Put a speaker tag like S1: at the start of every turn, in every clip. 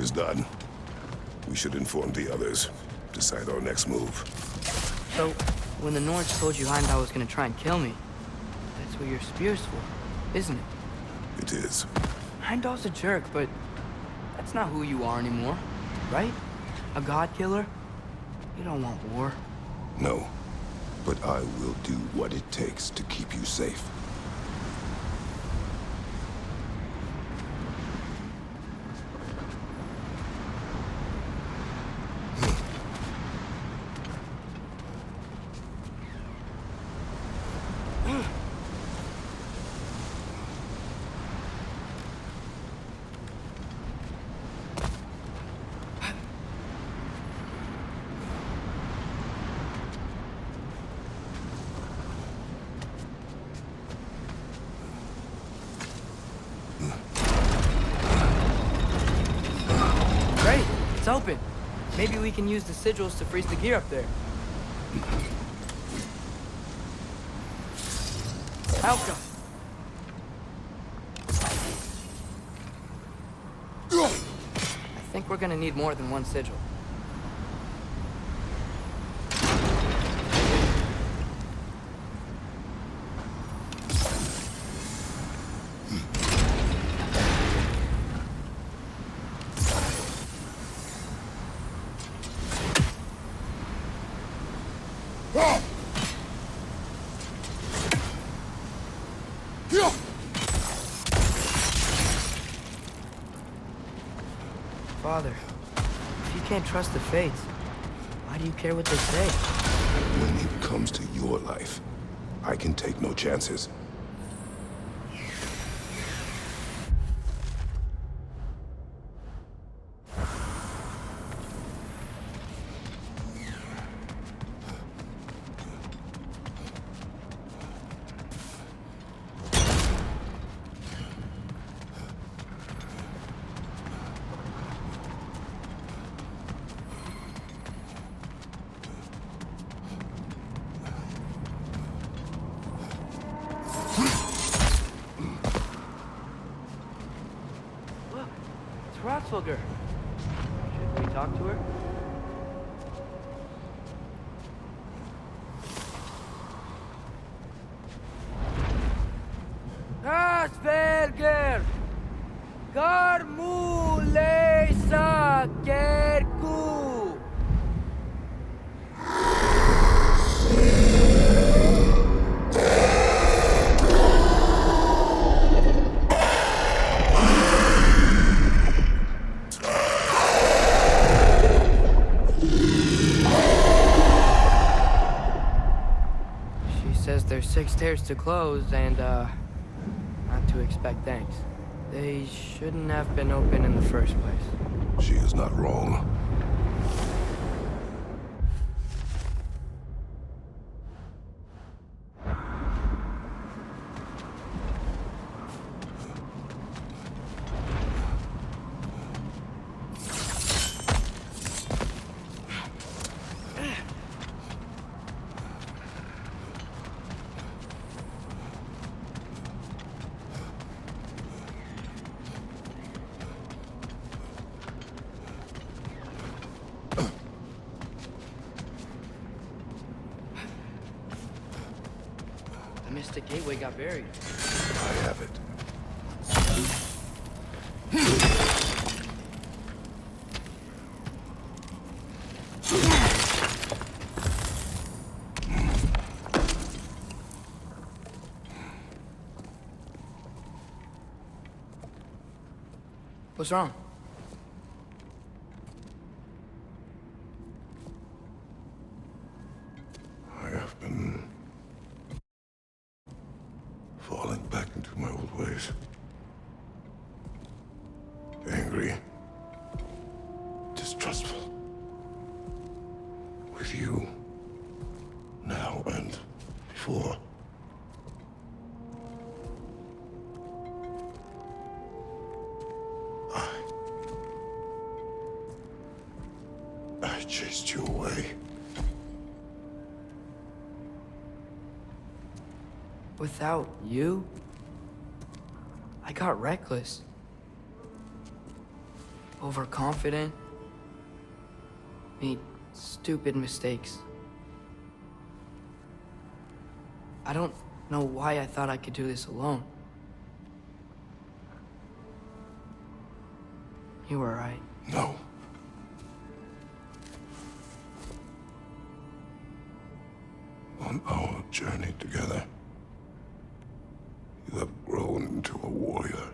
S1: it is done, we should inform the others. Decide our next move.
S2: So, when the Nords told you Heimdall was gonna try and kill me, that's what your spear's for, isn't it?
S1: It is.
S2: Heimdall's a jerk, but that's not who you are anymore, right? A god killer? You don't want war.
S1: No. But I will do what it takes to keep you safe.
S2: It's open. Maybe we can use the sigils to freeze the gear up there. Outcome. I think we're gonna need more than one sigil. Father, if you can't trust the fates, why do you care what they say?
S1: When it comes to your life, I can take no chances.
S2: Hrothgar. Should we talk to her? Asperger! Garmulesa Kerku! There's 6 stairs to close, and, not to expect thanks. They shouldn't have been open in the first place.
S1: She is not wrong.
S2: The Mystic Gateway got buried.
S1: I have it.
S2: What's wrong?
S1: I have been falling back into my old ways. Angry. Distrustful. With you. Now and before. I chased you away.
S2: Without you, I got reckless. overconfident, made stupid mistakes. I don't know why I thought I could do this alone. You were right.
S1: No. On our journey together, you have grown into a warrior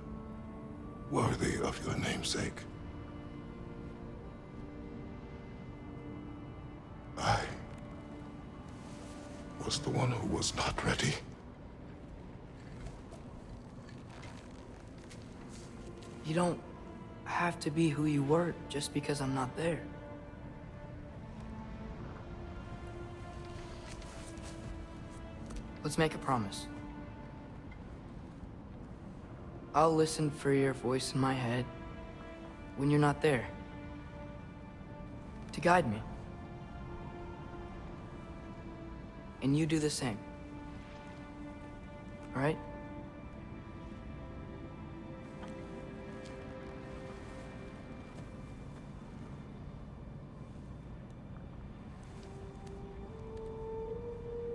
S1: worthy of your namesake. I was the one who was not ready.
S2: You don't have to be who you were just because I'm not there. Let's make a promise. I'll listen for your voice in my head when you're not there, to guide me. And you do the same. All right?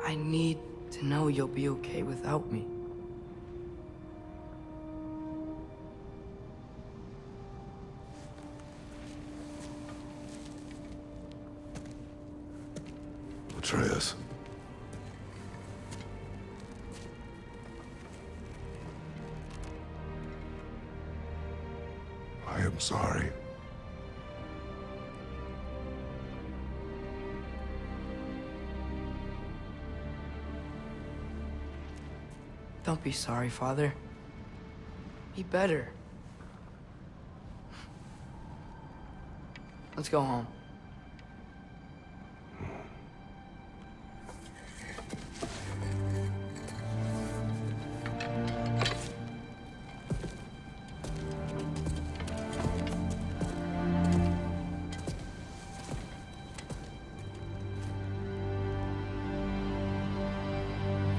S2: I need to know you'll be okay without me.
S1: Atreus. I am sorry.
S2: Don't be sorry, Father. Be better. Let's go home.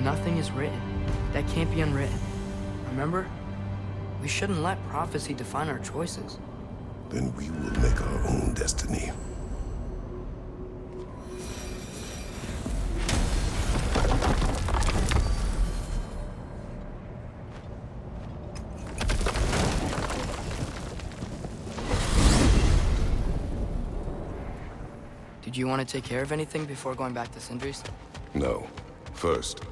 S2: Nothing is written that can't be unwritten. Remember? We shouldn't let prophecy define our choices.
S1: Then we will make our own destiny.
S2: Did you want to take care of anything before going back to Sindri's?
S1: No. First,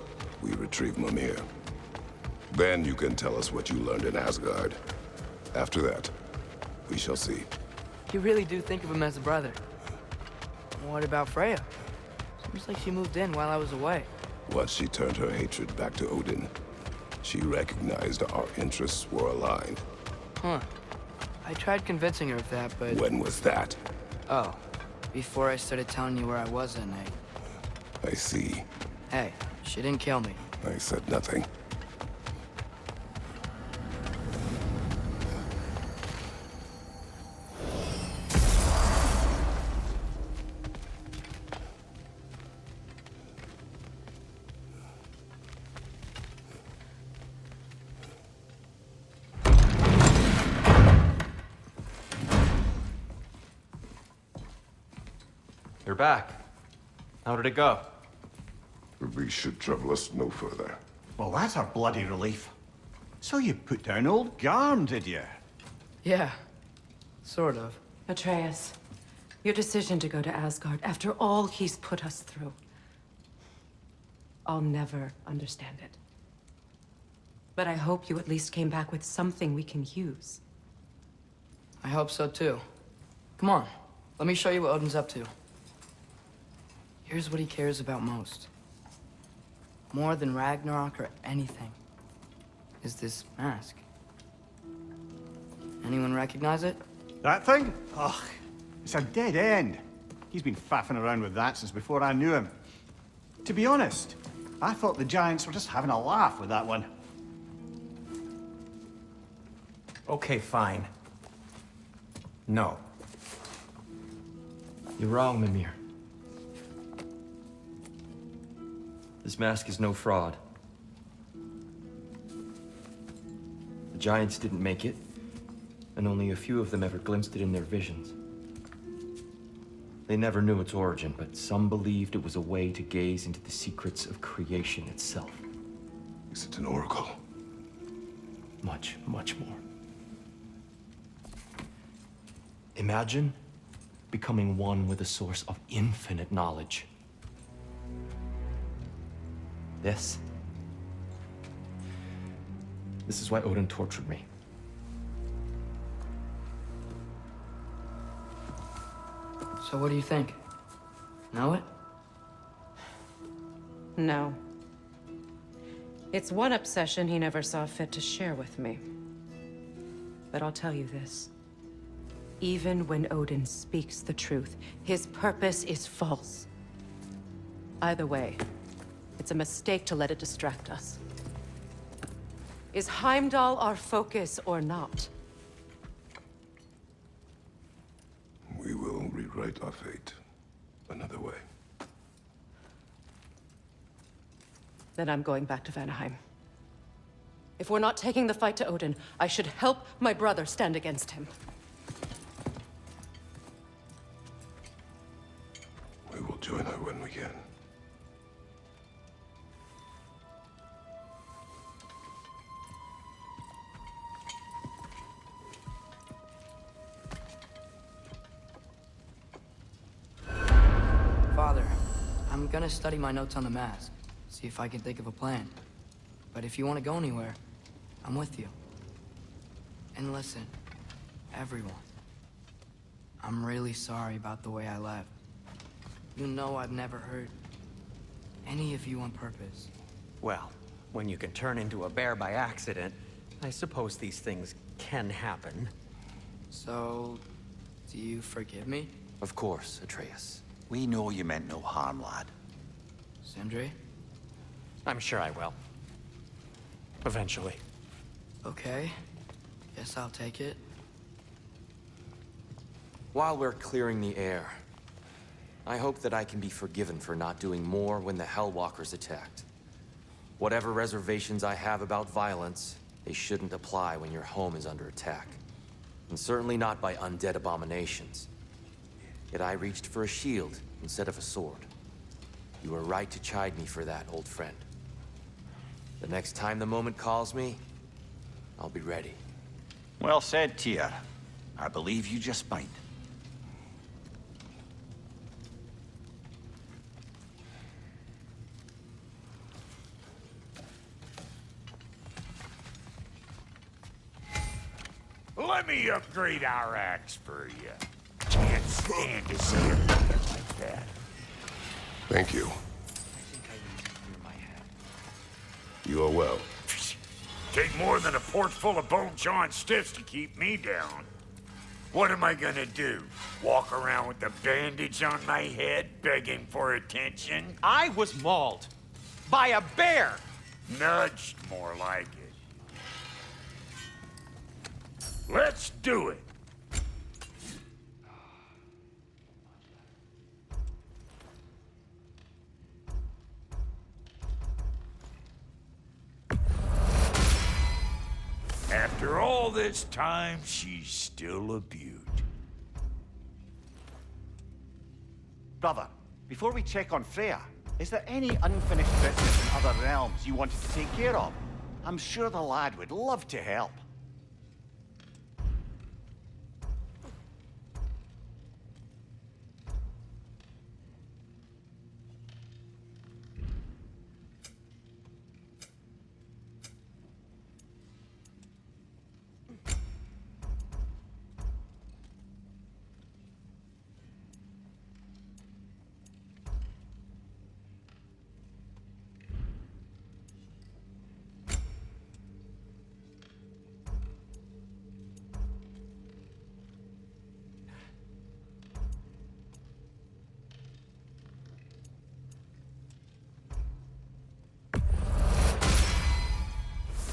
S1: we retrieve Mimir. Then you can tell us what you learned in Asgard. After that, we shall see.
S2: You really do think of him as a brother. What about Freya? Seems like she moved in while I was away.
S1: Once she turned her hatred back to Odin, she recognized our interests were aligned.
S2: Huh. I tried convincing her of that, but...
S1: When was that?
S2: Oh, before I started telling you where I was that night.
S1: I see.
S2: Hey, she didn't kill me.
S1: I said nothing.
S3: You're back. How did it go?
S1: The beast should trouble us no further.
S4: Well, that's a bloody relief. So you put down old Garm, did you?
S2: Yeah, sort of.
S5: Atreus, your decision to go to Asgard after all he's put us through. I'll never understand it. But I hope you at least came back with something we can use.
S2: I hope so too. Come on, let me show you what Odin's up to. Here's what he cares about most. More than Ragnarok or anything. Is this mask. Anyone recognize it?
S4: That thing? Ugh, it's a dead end. He's been faffing around with that since before I knew him. To be honest, I thought the Giants were just having a laugh with that one.
S3: Okay, fine. No. You're wrong, Mimir. This mask is no fraud. The Giants didn't make it, and only a few of them ever glimpsed it in their visions. They never knew its origin, but some believed it was a way to gaze into the secrets of creation itself.
S1: Is it an oracle?
S3: Much, much more. Imagine becoming one with a source of infinite knowledge. This is why Odin tortured me.
S2: So what do you think? Know it?
S5: No. It's one obsession he never saw fit to share with me. But I'll tell you this. Even when Odin speaks the truth, his purpose is false. Either way, it's a mistake to let it distract us. Is Heimdall our focus or not?
S1: We will rewrite our fate another way.
S5: Then I'm going back to Vanaheim. If we're not taking the fight to Odin, I should help my brother stand against him.
S1: We will join her when we can.
S2: Father, I'm gonna study my notes on the mask. See if I can think of a plan. But if you want to go anywhere, I'm with you. And listen, everyone. I'm really sorry about the way I left. You know I've never hurt any of you on purpose.
S6: Well, when you can turn into a bear by accident, I suppose these things can happen.
S2: So, do you forgive me,
S3: Of course, Atreus.
S7: We know you meant no harm, lad.
S2: Sindri?
S6: I'm sure I will. Eventually.
S2: Okay. Guess I'll take it.
S3: While we're clearing the air, I hope that I can be forgiven for not doing more when the Hellwalkers attacked. Whatever reservations I have about violence, they shouldn't apply when your home is under attack. And certainly not by undead abominations. Yet I reached for a shield instead of a sword. You were right to chide me for that, old friend. The next time the moment calls me, I'll be ready.
S7: Well said, Tyr. I believe you just might.
S8: Let me upgrade our axe for you. Can't stand to see it looking like that.
S1: Thank you. You are well.
S8: Take more than a port full of bone-chawing stiffs to keep me down. What am I gonna do? Walk around with a bandage on my head, begging for attention?
S6: I was mauled by a bear!
S8: Nudged, more like it. Let's do it. After all this time, she's still a beaut.
S4: Brother, before we check on Freya, is there any unfinished business in other realms you wanted to take care of? I'm sure the lad would love to help.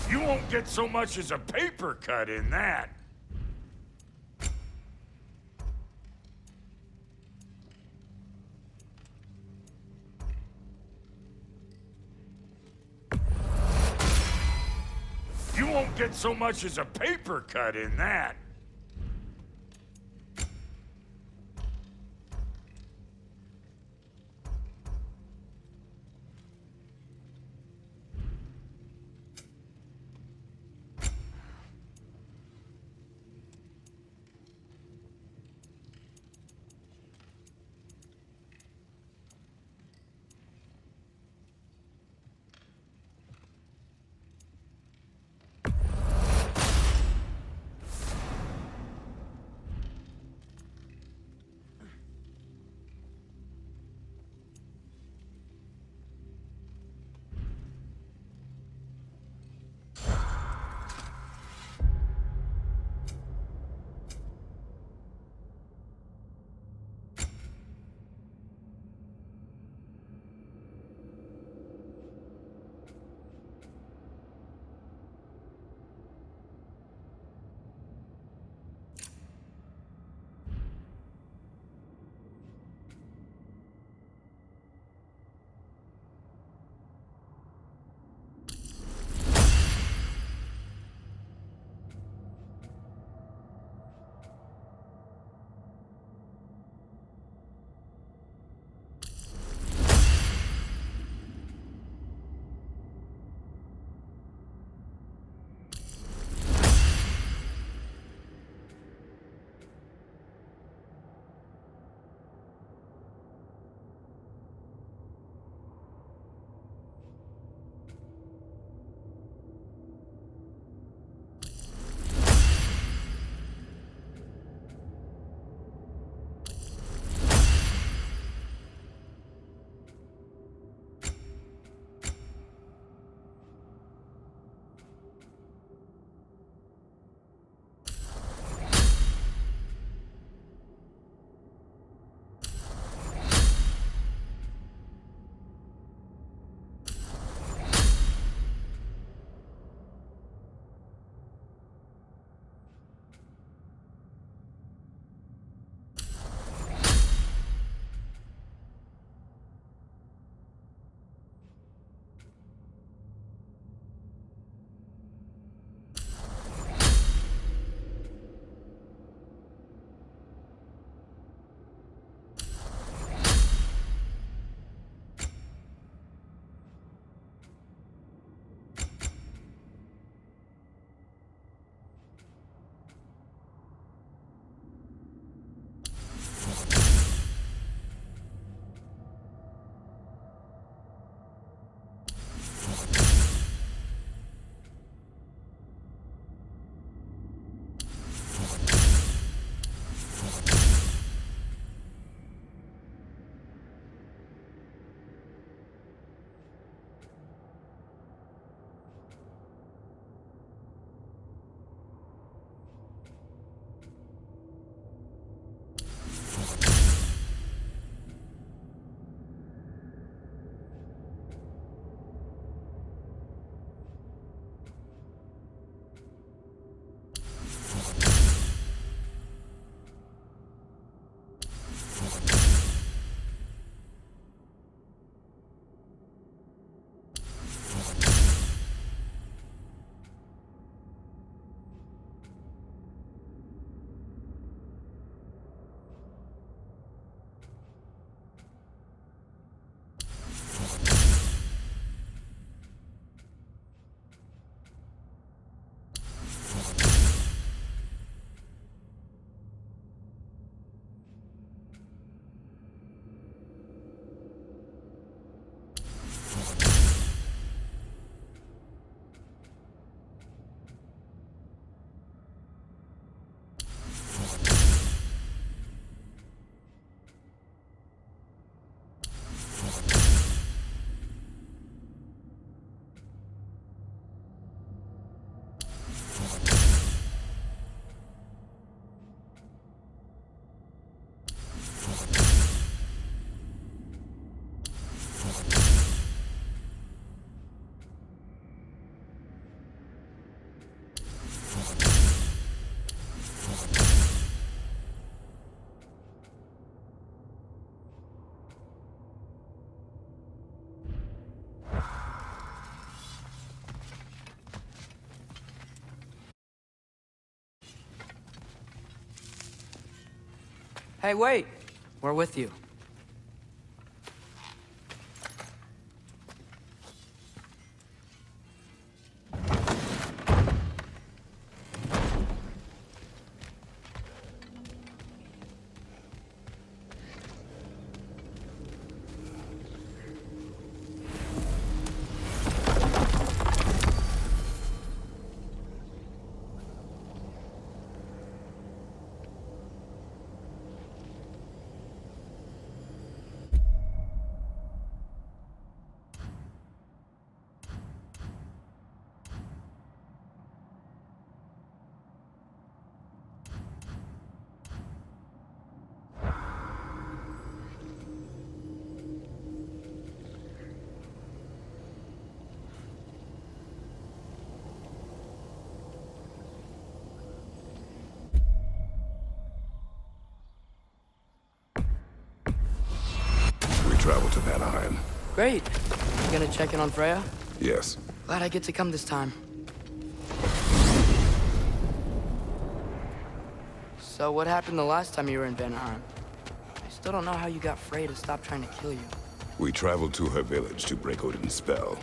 S8: You won't get so much as a paper cut in that. You won't get so much as a paper cut in that.
S2: Hey, wait! We're with you.
S1: Travel to Vanaheim.
S2: Great. You gonna check in on Freya?
S1: Yes.
S2: Glad I get to come this time. So what happened the last time you were in Vanaheim? I still don't know how you got Freya to stop trying to kill you.
S1: We traveled to her village to break Odin's spell.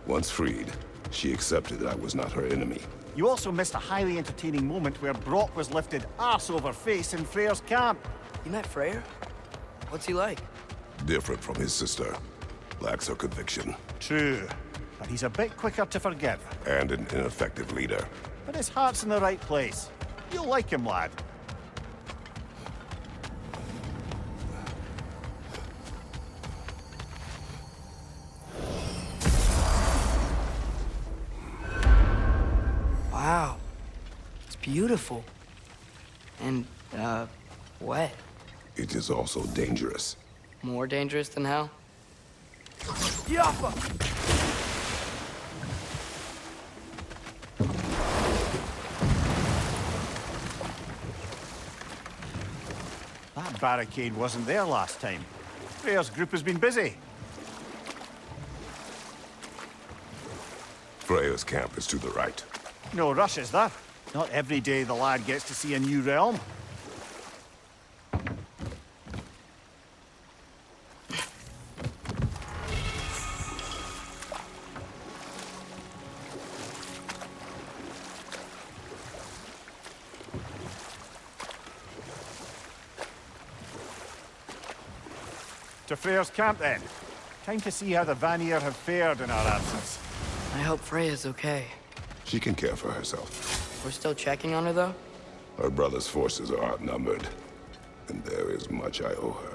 S1: Once freed, she accepted that I was not her enemy.
S4: You also missed a highly entertaining moment where Brock was lifted arse over face in Freyr's camp.
S2: You met Freyr? What's he like?
S1: Different from his sister. Lacks her conviction.
S4: True, but he's a bit quicker to forgive.
S1: And an ineffective leader.
S4: But his heart's in the right place. You'll like him, lad.
S2: Wow. It's beautiful. And, wet.
S1: It is also dangerous.
S2: More dangerous than hell? Yappa!
S4: That barricade wasn't there last time. Freyr's group has been busy.
S1: Freya's camp is to the right.
S4: No rush, is there? Not every day the lad gets to see a new realm. To Freyr's camp, then. Time to see how the Vanir have fared in our absence.
S2: I hope Freya's okay.
S1: She can care for herself.
S2: We're still checking on her, though?
S1: Her brother's forces are outnumbered, and there is much I owe her.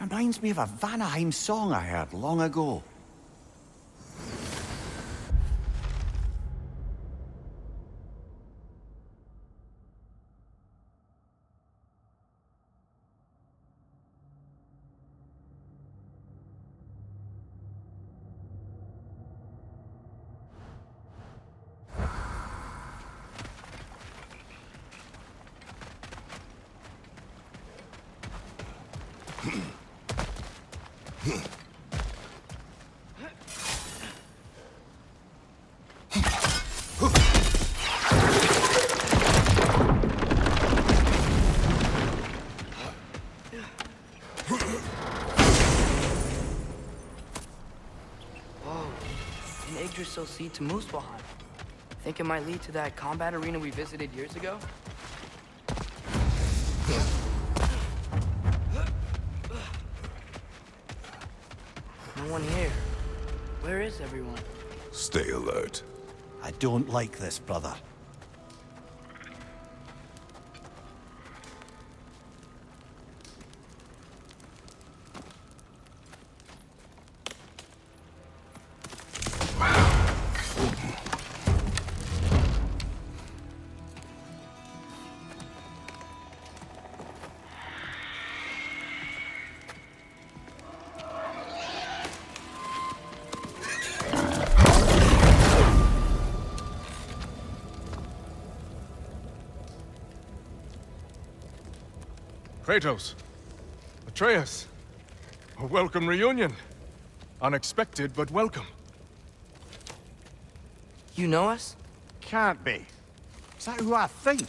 S4: Reminds me of a Vanaheim song I heard long ago.
S2: Yggdrasil seed to Muspelheim. Think it might lead to that combat arena we visited years ago? No one here. Where is everyone?
S1: Stay alert.
S4: I don't like this, brother.
S9: Kratos. Atreus. A welcome reunion. Unexpected, but welcome.
S2: You know us?
S4: Can't be. Is that who I think?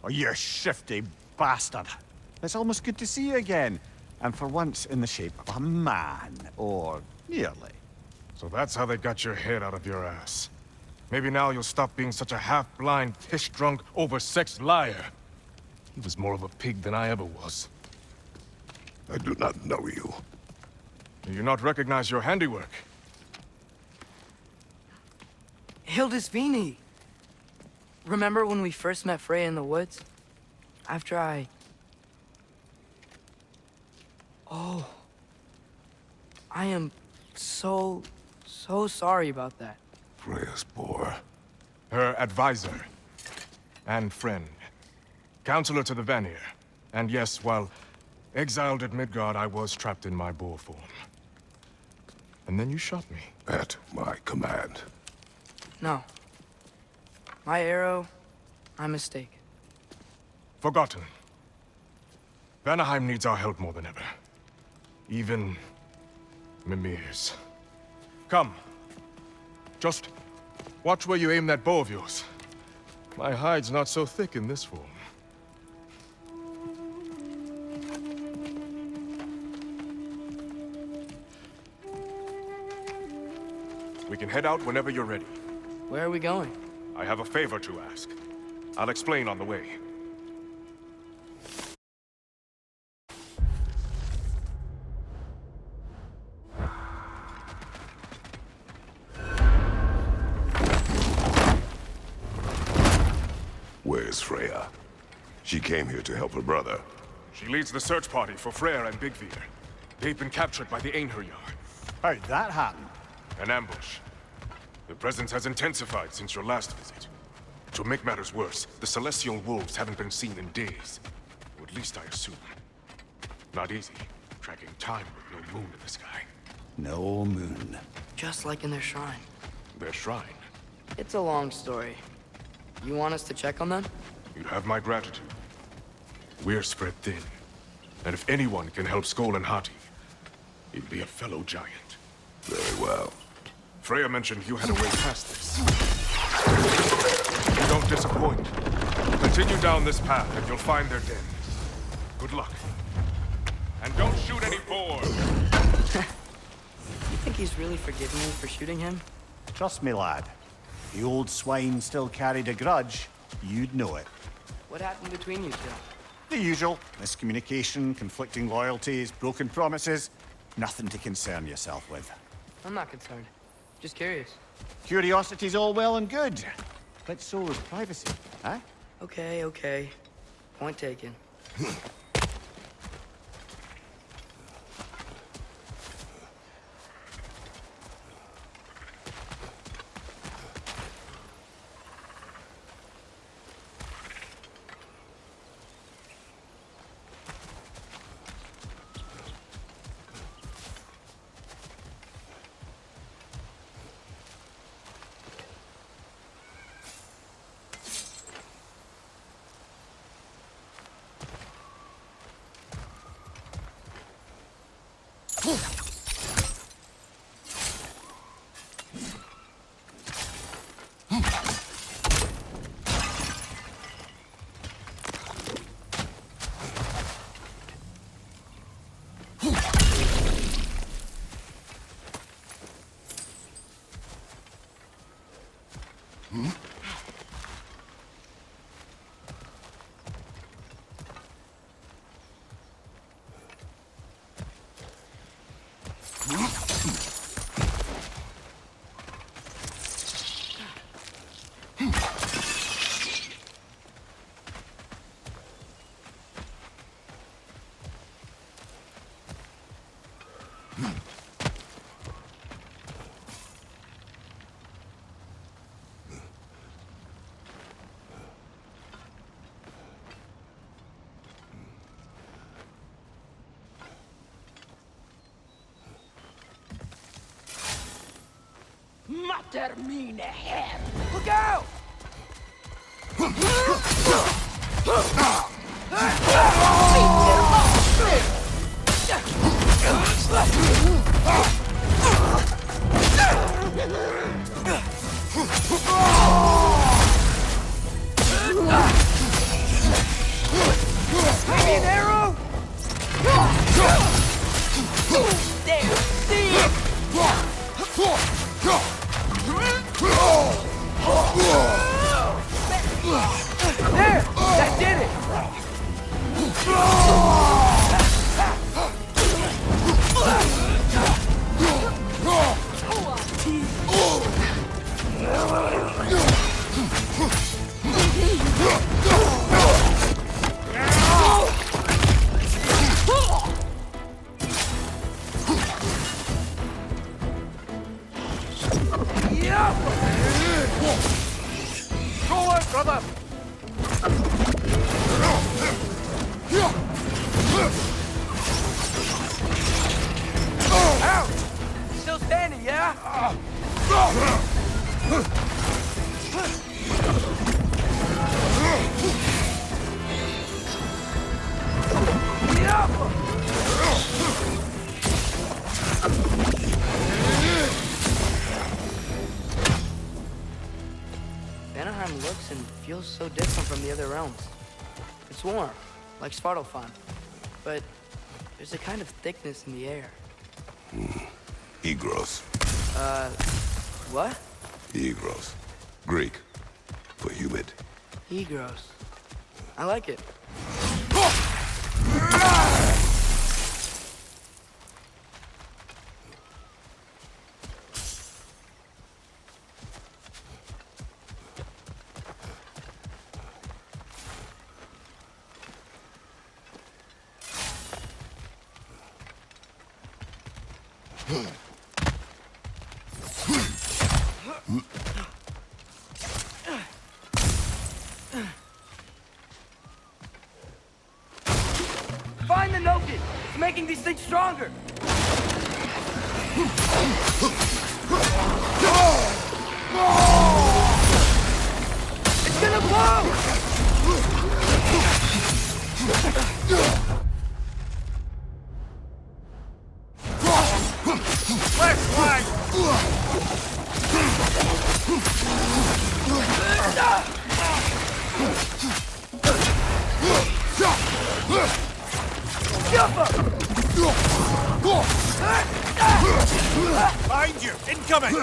S4: Oh, you shifty bastard. It's almost good to see you again. And for once in the shape of a man, or nearly.
S9: So that's how they got your head out of your ass. Maybe now you'll stop being such a half-blind, piss-drunk, oversexed liar. He was more of a pig than I ever was.
S1: I do not know you.
S9: Do you not recognize your handiwork?
S2: Hildisvini! Remember when we first met Freya in the woods? After I... Oh. I am so sorry about that.
S1: Freya's boar.
S9: Her advisor. And friend. Counselor to the Vanir. And yes, while exiled at Midgard, I was trapped in my boar form. And then you shot me.
S1: At my command.
S2: No. My arrow, my mistake.
S9: Forgotten. Vanaheim needs our help more than ever. Even Mimir's. Come. Just watch where you aim that bow of yours. My hide's not so thick in this form. We can head out whenever you're ready.
S2: Where are we going?
S9: I have a favor to ask. I'll explain on the way.
S1: Where's Freya? She came here to help her brother.
S9: She leads the search party for Freyr and Bigvir. They've been captured by the Einherjar.
S4: How'd that happen?
S9: An ambush. The presence has intensified since your last visit. To make matters worse, the Celestial Wolves haven't been seen in days. Or at least I assume. Not easy, tracking time with no moon in the sky.
S4: No moon.
S2: Just like in their shrine.
S9: Their shrine.
S2: It's a long story. You want us to check on them?
S9: You have my gratitude. We're spread thin. And if anyone can help Skoll and Hati, it'd be a fellow giant.
S1: Very well.
S9: Freya mentioned you had a way past this. You don't disappoint. Continue down this path and you'll find their den. Good luck. And don't shoot any boars!
S2: You think he's really forgiven me for shooting him?
S4: Trust me, lad. If the old swine still carried a grudge, you'd know it.
S2: What happened between you two?
S4: The usual. Miscommunication, conflicting loyalties, broken promises. Nothing to concern yourself with.
S2: I'm not concerned. Just curious.
S4: Curiosity's all well and good. But so is privacy, huh?
S2: Okay. Point taken.
S10: Mater mine her!
S2: Look out! Ouch! Still standing, yeah? Vanaheim looks and feels so different from the other realms. It's warm, like Svartalfheim, but there's a kind of thickness in the air.
S1: Egros.
S2: What?
S1: Egros. Greek. For humid.
S2: Egros. I like it. Find the Noken! It's making these things stronger! It's gonna blow!
S4: Left flank! Behind you! Incoming!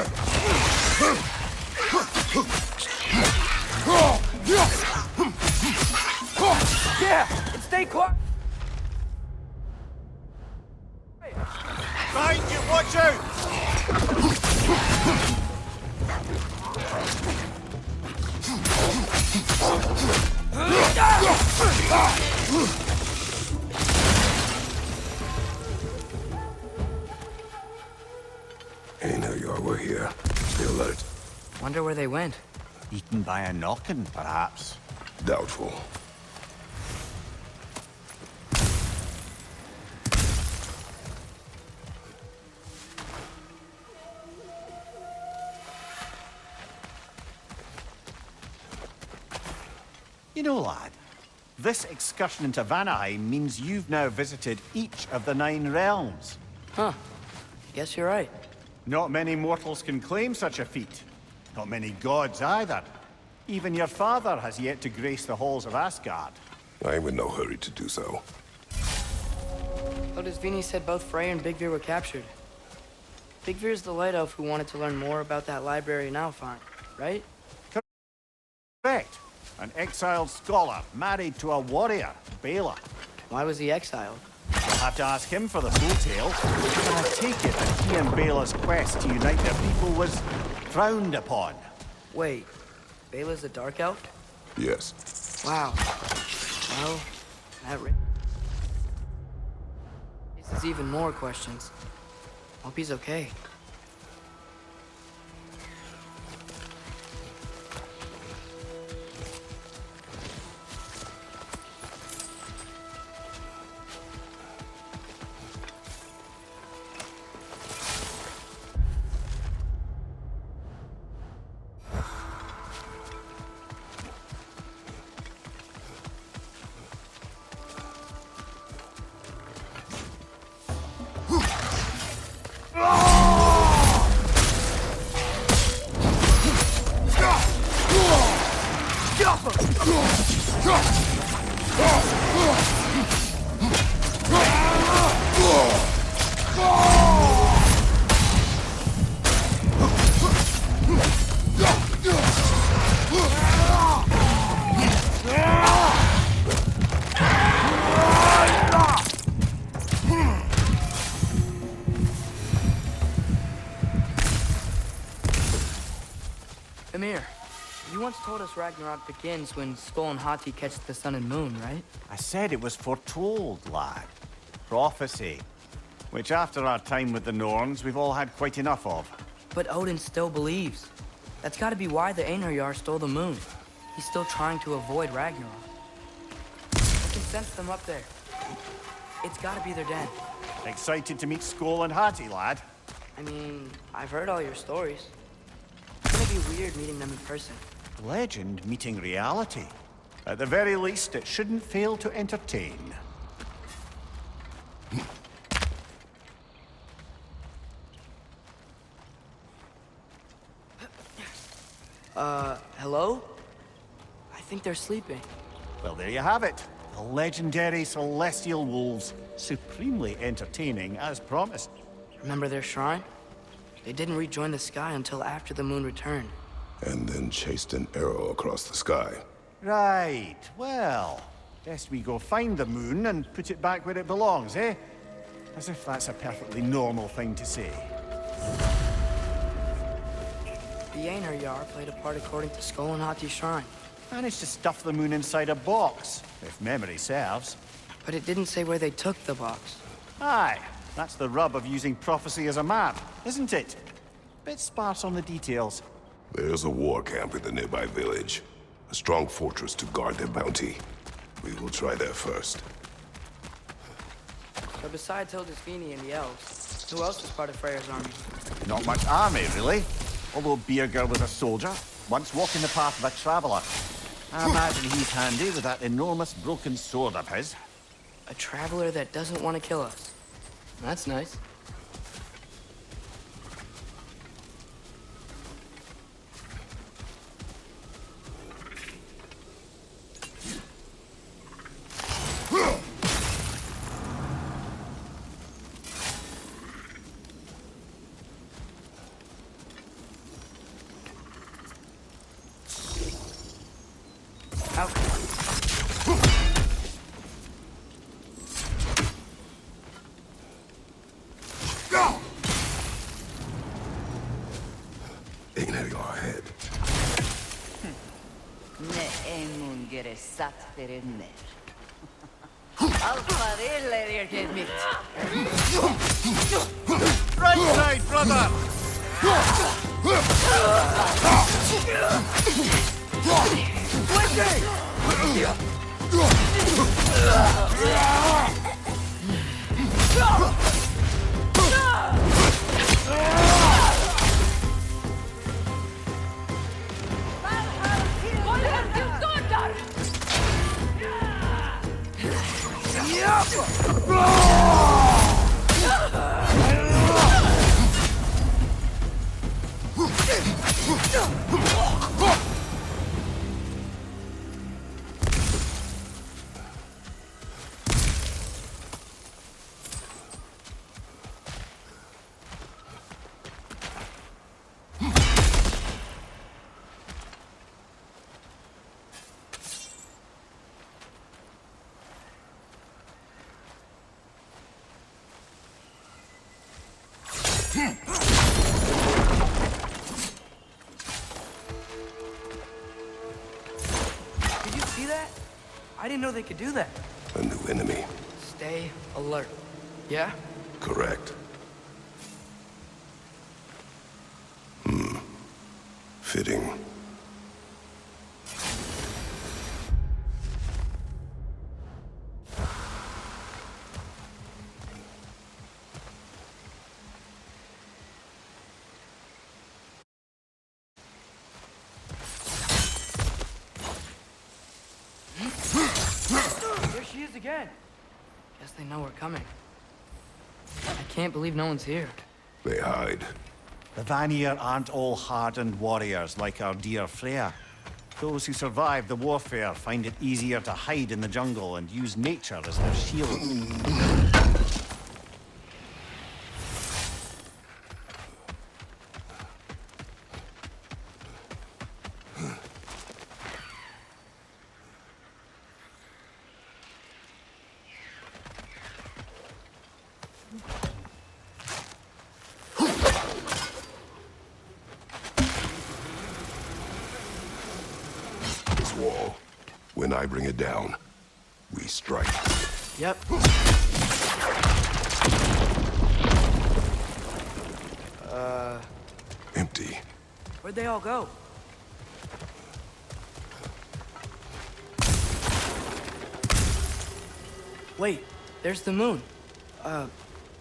S2: Yeah! And stay quiet!
S4: Behind you! Watch out!
S1: Einherjar were here. Stay alert.
S2: Wonder where they went.
S4: Eaten by a knocking, perhaps.
S1: Doubtful.
S4: You know, lad, this excursion into Vanaheim means you've now visited each of the 9 realms.
S2: Huh. Guess you're right.
S4: Not many mortals can claim such a feat. Not many gods either. Even your father has yet to grace the halls of Asgard.
S1: I'm in no hurry to do so.
S2: Otis Vini said both Frey and Big Veer were captured. Big Veer's the light elf who wanted to learn more about that library in Alfheim, right?
S4: Correct. An exiled scholar married to a warrior, Bela.
S2: Why was he exiled?
S4: You'll have to ask him for the full tale. But I take it that he and Bela's quest to unite their people was frowned upon.
S2: Wait, Bela's a dark elf?
S1: Yes.
S2: Wow. Well, that raises even more questions. Hope he's okay. Amir, you once told us Ragnarok begins when Skull and Hati catch the sun and moon, right?
S4: I said it was foretold, lad. Prophecy. Which after our time with the Norns, we've all had quite enough of.
S2: But Odin still believes. That's gotta be why the Einherjar stole the moon. He's still trying to avoid Ragnarok. I can sense them up there. It's gotta be their den.
S4: Excited to meet Skoll and Hattie, lad?
S2: I mean, I've heard all your stories. It's gonna be weird meeting them in person.
S4: Legend meeting reality. At the very least, it shouldn't fail to entertain.
S2: Hello? I think they're sleeping.
S4: Well, there you have it. The legendary celestial wolves. Supremely entertaining, as promised.
S2: Remember their shrine? They didn't rejoin the sky until after the moon returned.
S1: And then chased an arrow across the sky.
S4: Right, well, best we go find the moon and put it back where it belongs, eh? As if that's a perfectly normal thing to say.
S2: The Einherjar played a part according to Skoll and Hatti's shrine.
S4: Managed to stuff the moon inside a box, if memory serves.
S2: But it didn't say where they took the box.
S4: Aye, that's the rub of using prophecy as a map, isn't it? Bit sparse on the details.
S1: There's a war camp in the nearby village. A strong fortress to guard their bounty. We will try there first.
S2: So besides Hildisvini and the elves, who else is part of Freyr's army?
S4: Not much army, really. Although Birger was a soldier, once walking the path of a traveler. I imagine he's handy with that enormous broken sword of his.
S2: A traveler that doesn't want to kill us. That's nice.
S1: Einherjar ahead.
S11: Ne emun gere satt fyrir ner. Alfa iller det mitt.
S4: Right side, brother!
S2: Did you see that? I didn't know they could do that.
S1: A new enemy.
S2: Stay alert. Yeah?
S1: Correct. Fitting.
S2: There she is again. Guess they know we're coming. I can't believe no one's here.
S1: They hide.
S4: The Vanir aren't all hardened warriors like our dear Freya. Those who survive the warfare find it easier to hide in the jungle and use nature as their shield.
S1: This wall. When I bring it down, we strike.
S2: Yep.
S1: Empty.
S2: Where'd they all go? Wait, There's the moon.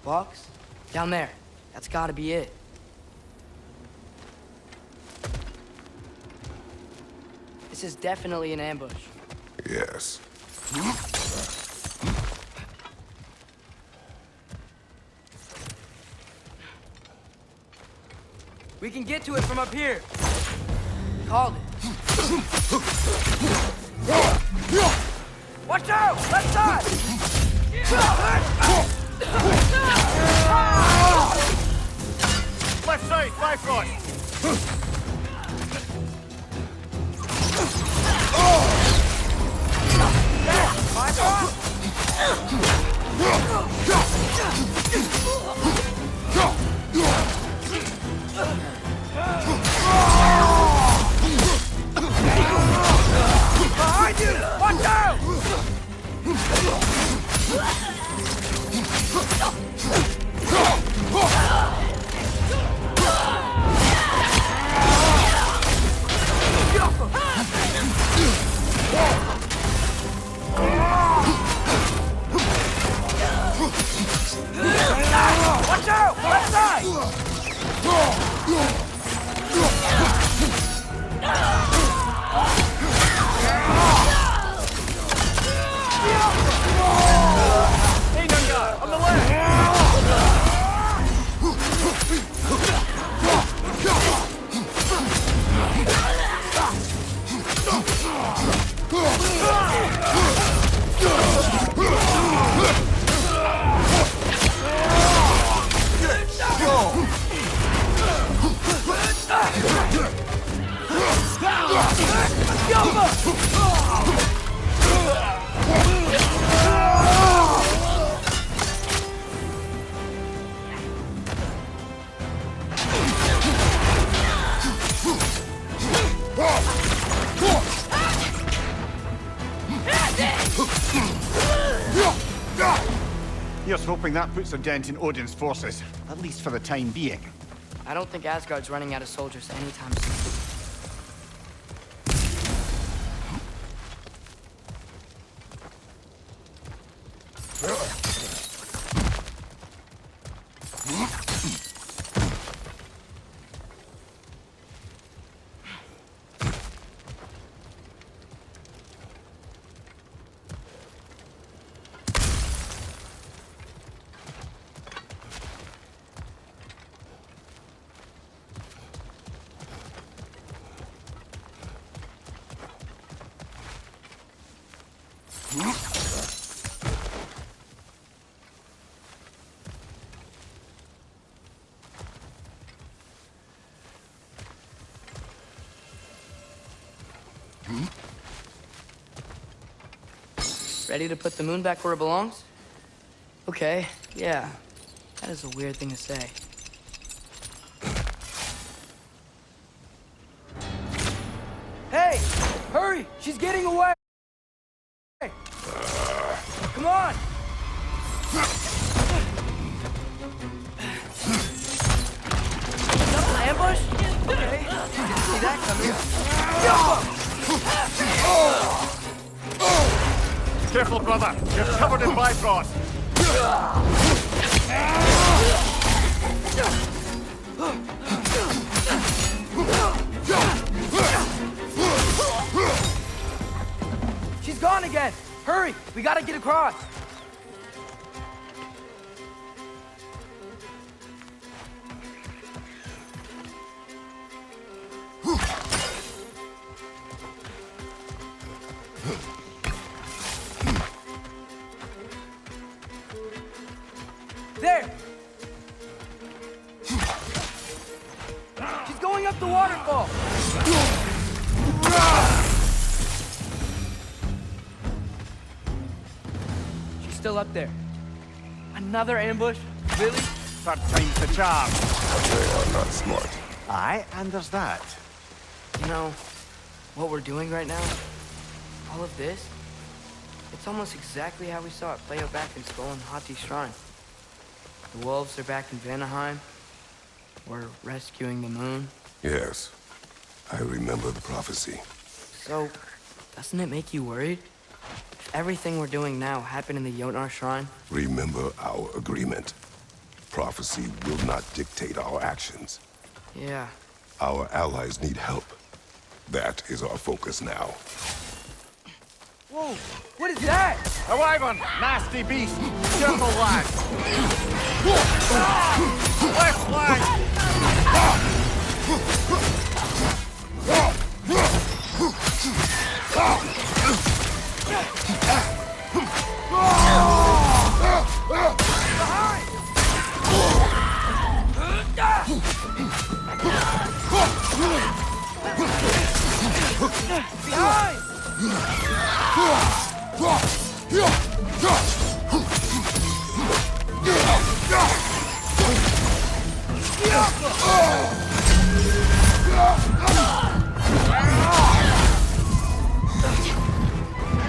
S2: Box? Down there. That's gotta be it. This is definitely an ambush.
S1: Yes.
S2: We can get to it from up here. Called it. Watch out! Left side!
S4: Left side, Bifrost!
S2: Behind you! Watch out! Watch out! Left side!
S4: Hey, Nunga! On the left! Here's hoping that puts a dent in Odin's forces, at least for the time being.
S2: I don't think Asgard's running out of soldiers anytime soon. Ready to put the moon back where it belongs? Okay, yeah. That is a weird thing to say. Hey! Hurry! She's getting away! Come on! Double ambush? Okay. Didn't see that coming.
S4: Careful, brother! You're covered in Bifrost!
S2: She's gone again! Hurry! We gotta get across! There! She's going up the waterfall! She's still up there. Another ambush? Really?
S4: Third time's the charm.
S1: They are not smart.
S4: Aye, and there's that.
S2: You know, what we're doing right now, all of this, it's almost exactly how we saw it play out back in Skull and Hati's shrine. The wolves are back in Vanaheim. We're rescuing the moon.
S1: Yes. I remember the prophecy.
S2: So, doesn't it make you worried? everything we're doing now happened in the Jotnar Shrine?
S1: Remember our agreement. Prophecy will not dictate our actions.
S2: Yeah.
S1: Our allies need help. That is our focus now.
S2: Whoa! What is that?
S4: A wyvern! Nasty beast! Careful, lad! Left flank!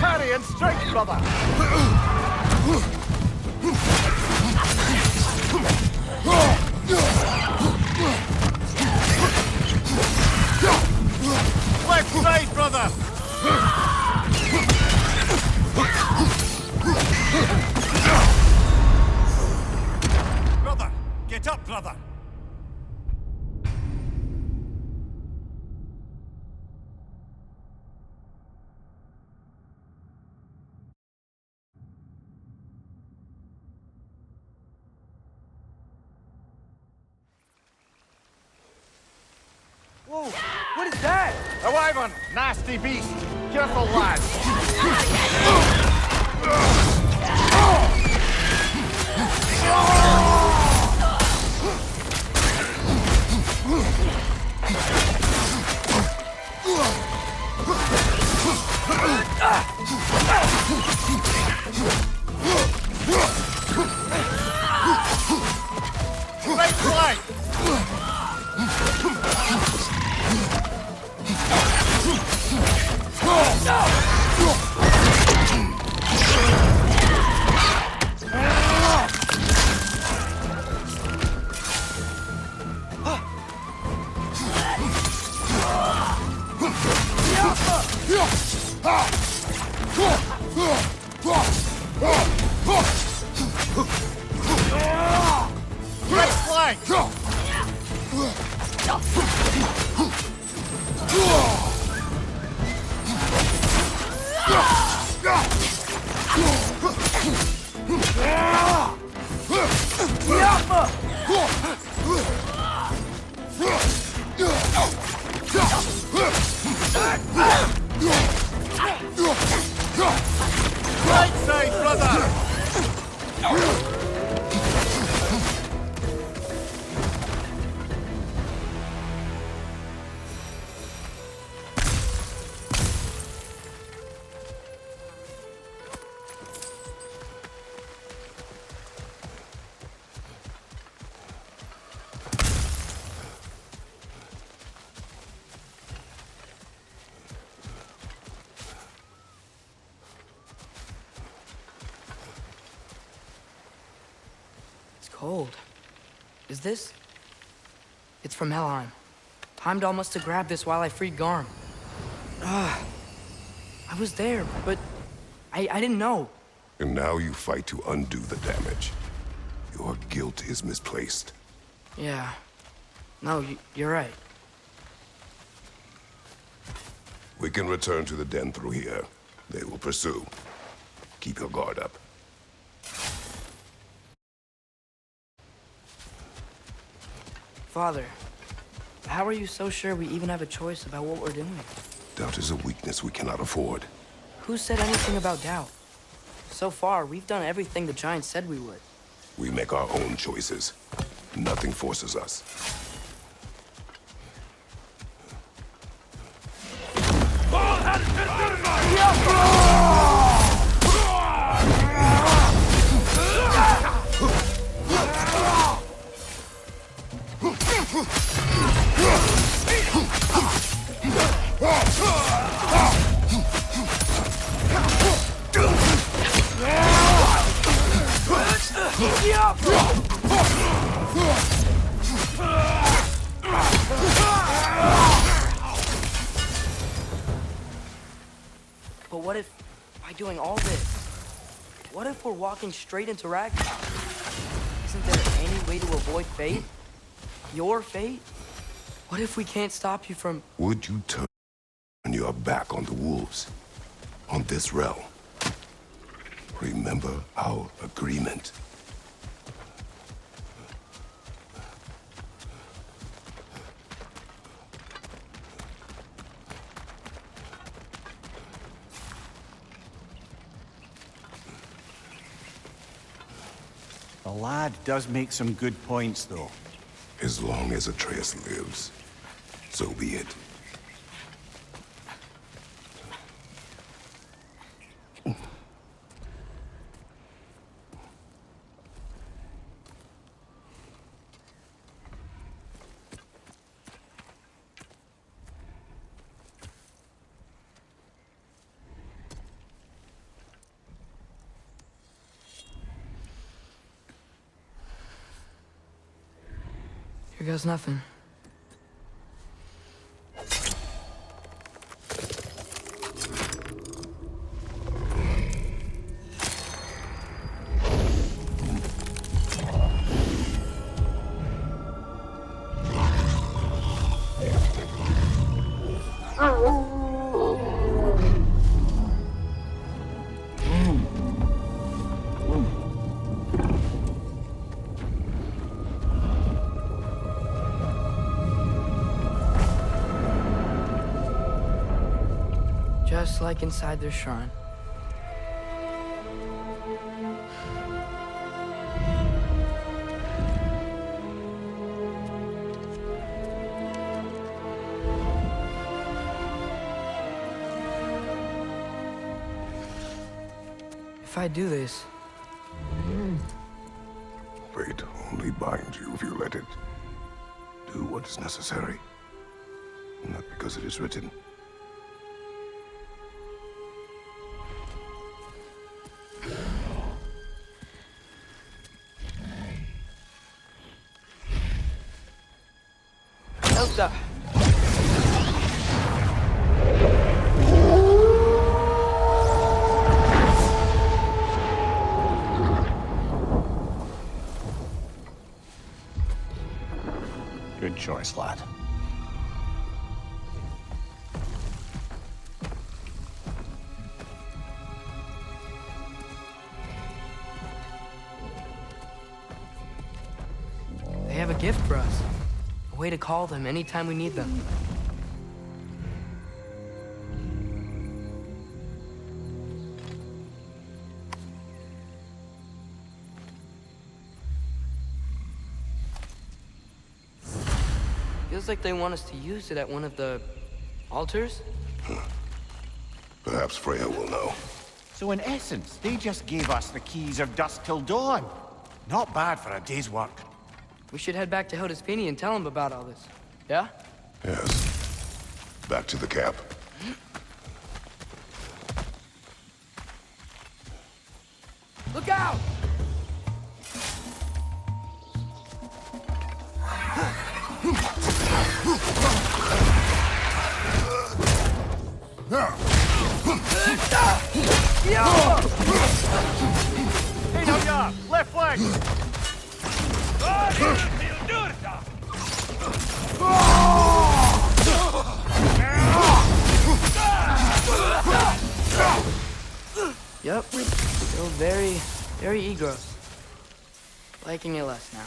S4: Parry and strike, brother! Left side, brother! Brother! Get up, brother!
S2: Whoa! What is that?
S4: A wyvern! Nasty beast! Careful, lad! Right flank! Right flank! Right side, brother!
S2: Cold. Is this? It's from Helheim. Heimdall must have grabbed this while I freed Garm. I was there, but I didn't know.
S1: And now you fight to undo the damage. Your guilt is misplaced.
S2: Yeah. No, you're right.
S1: We can return to the den through here. They will pursue. Keep your guard up.
S2: Father, how are you so sure we even have a choice about what we're doing?
S1: Doubt is a weakness we cannot afford.
S2: Who said anything about doubt? So far, we've done everything the Giants said we would.
S1: We make our own choices. Nothing forces us.
S2: But what if I doing all this, what if we're walking straight into Ragnarok? Isn't there any way to avoid fate? Your fate? What if we can't stop you from...
S1: Would you turn your back on the wolves? On this realm? Remember our agreement.
S4: The lad does make some good points, though.
S1: As long as Atreus lives, so be it.
S2: Here goes nothing. Just like inside their shrine. If I do this...
S1: Fate only binds you if you let it. Do what is necessary. Not because it is written.
S2: Elsa!
S4: Good choice, lad.
S2: They have a gift for us. A way to call them anytime we need them. Feels like they want us to use it at one of the altars?
S1: Perhaps Freya will know.
S4: So in essence, they just gave us the keys of dusk till dawn. Not bad for a day's work.
S2: We should head back to Hildesfini and tell him about all this. Yeah?
S1: Yes. Back to the camp.
S2: Look out!
S4: Hey, no, yeah! Left flank!
S2: Yep. Still very egros. Liking it less now.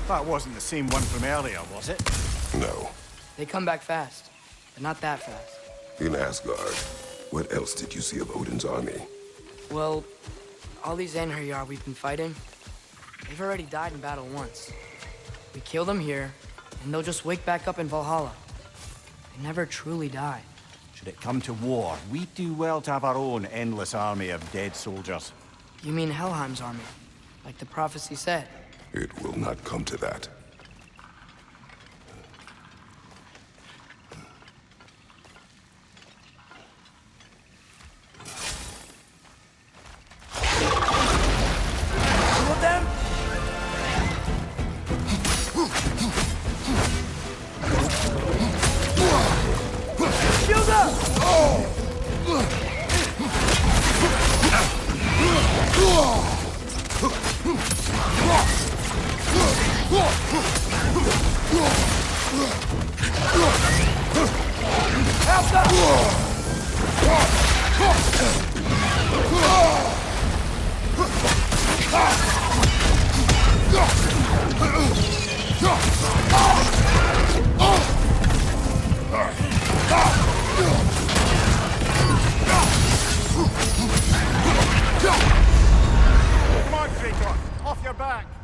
S4: That wasn't the same one from earlier, was it?
S1: No.
S2: They come back fast, but not that fast.
S1: In Asgard, what else did you see of Odin's army?
S2: Well, all these Einherjar we've been fighting, they've already died in battle once. We kill them here, and they'll just wake back up in Valhalla. They never truly die.
S4: Should it come to war, we do well to have our own endless army of dead soldiers.
S2: You mean Helheim's army, like the prophecy said?
S1: It will not come to that.
S4: Come on, Kratos! Off your back!